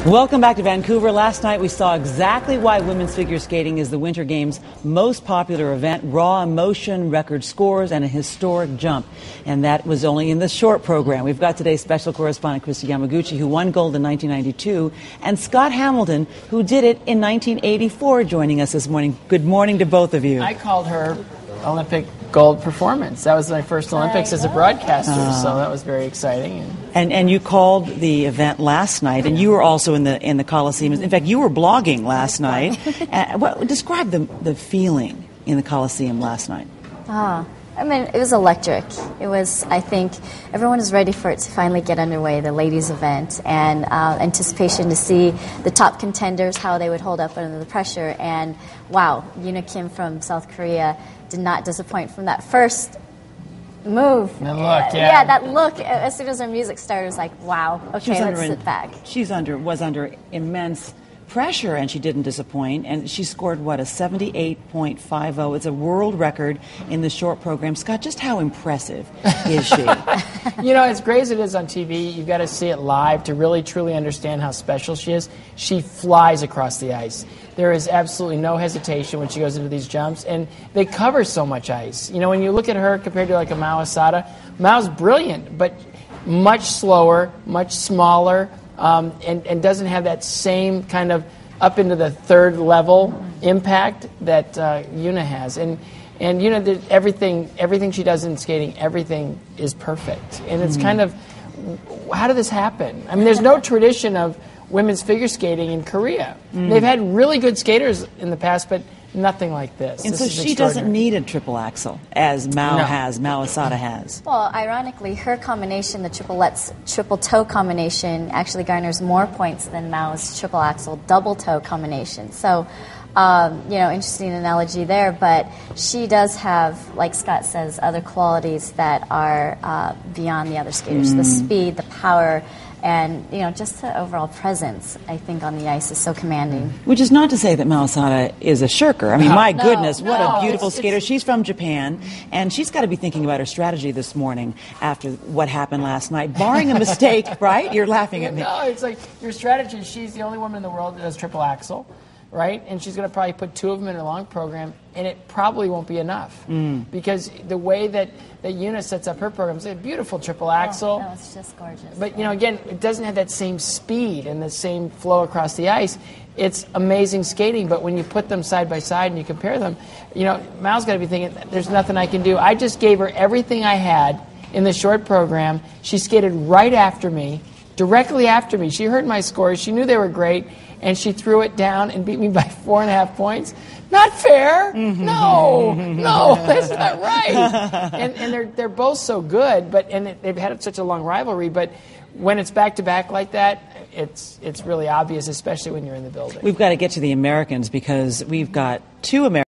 Welcome back to Vancouver. Last night we saw exactly why women's figure skating is the Winter Games' most popular event. Raw emotion, record scores, and a historic jump. And that was only in the short program. We've got today's special correspondent, Kristi Yamaguchi, who won gold in 1992, and Scott Hamilton, who did it in 1984, joining us this morning. Good morning to both of you. I called her Olympic gold performance. That was my first Olympics as a broadcaster, so that was very exciting. And you called the event last night, and you were also in the Coliseum. In fact, you were blogging last night. Describe the feeling in the Coliseum last night. I mean, it was electric. It was, I think, everyone is ready for it to finally get underway, the ladies' event, and anticipation to see the top contenders, how they would hold up under the pressure. And wow, Yuna Kim from South Korea did not disappoint from that first move. That look, yeah, that look. As soon as her music started, it was like, wow, okay, let's sit back. She was under immense pressure, and she didn't disappoint, and she scored, a 78.50. It's a world record in the short program. Scott, just how impressive is she? As great as it is on TV, you've got to see it live to really, truly understand how special she is. She flies across the ice. There is absolutely no hesitation when she goes into these jumps, and they cover so much ice. When you look at her compared to like a Mao Asada, Mao's brilliant, but much slower, much smaller, and doesn't have that same kind of up into the third level impact that Yuna has. And Yuna did everything she does in skating, everything is perfect. And it's kind of, how did this happen? I mean, there's no tradition of women's figure skating in Korea. They've had really good skaters in the past, but nothing like this. And so she doesn't need a triple axel, as Mao Asada has. Well, ironically, her combination, the triple toe combination, actually garners more points than Mao's triple axel double toe combination. So, interesting analogy there, but she does have, like Scott says, other qualities that are beyond the other skaters. The speed, the power, and, just the overall presence, I think, on the ice is so commanding. Which is not to say that Mao Asada is a shirker. I mean, my goodness, what a beautiful skater. She's from Japan, and she's got to be thinking about her strategy this morning after what happened last night. Barring a mistake, right? You're laughing at me. No, it's like your strategy. She's the only woman in the world that does triple axel, right? And she's going to probably put two of them in a long program, and it probably won't be enough. Because the way that Yuna sets up her program is a beautiful triple axel. No, it's just gorgeous. But, again, it doesn't have that same speed and the same flow across the ice. It's amazing skating, but when you put them side by side and you compare them, Mao's got to be thinking, there's nothing I can do. I just gave her everything I had in the short program. She skated right after me, directly after me. She heard my scores. She knew they were great, and she threw it down and beat me by 4.5 points. Not fair. No, that's not right. And they're both so good, and they've had such a long rivalry. But when it's back to back like that, it's really obvious, especially when you're in the building. We've got to get to the Americans because we've got two Americans.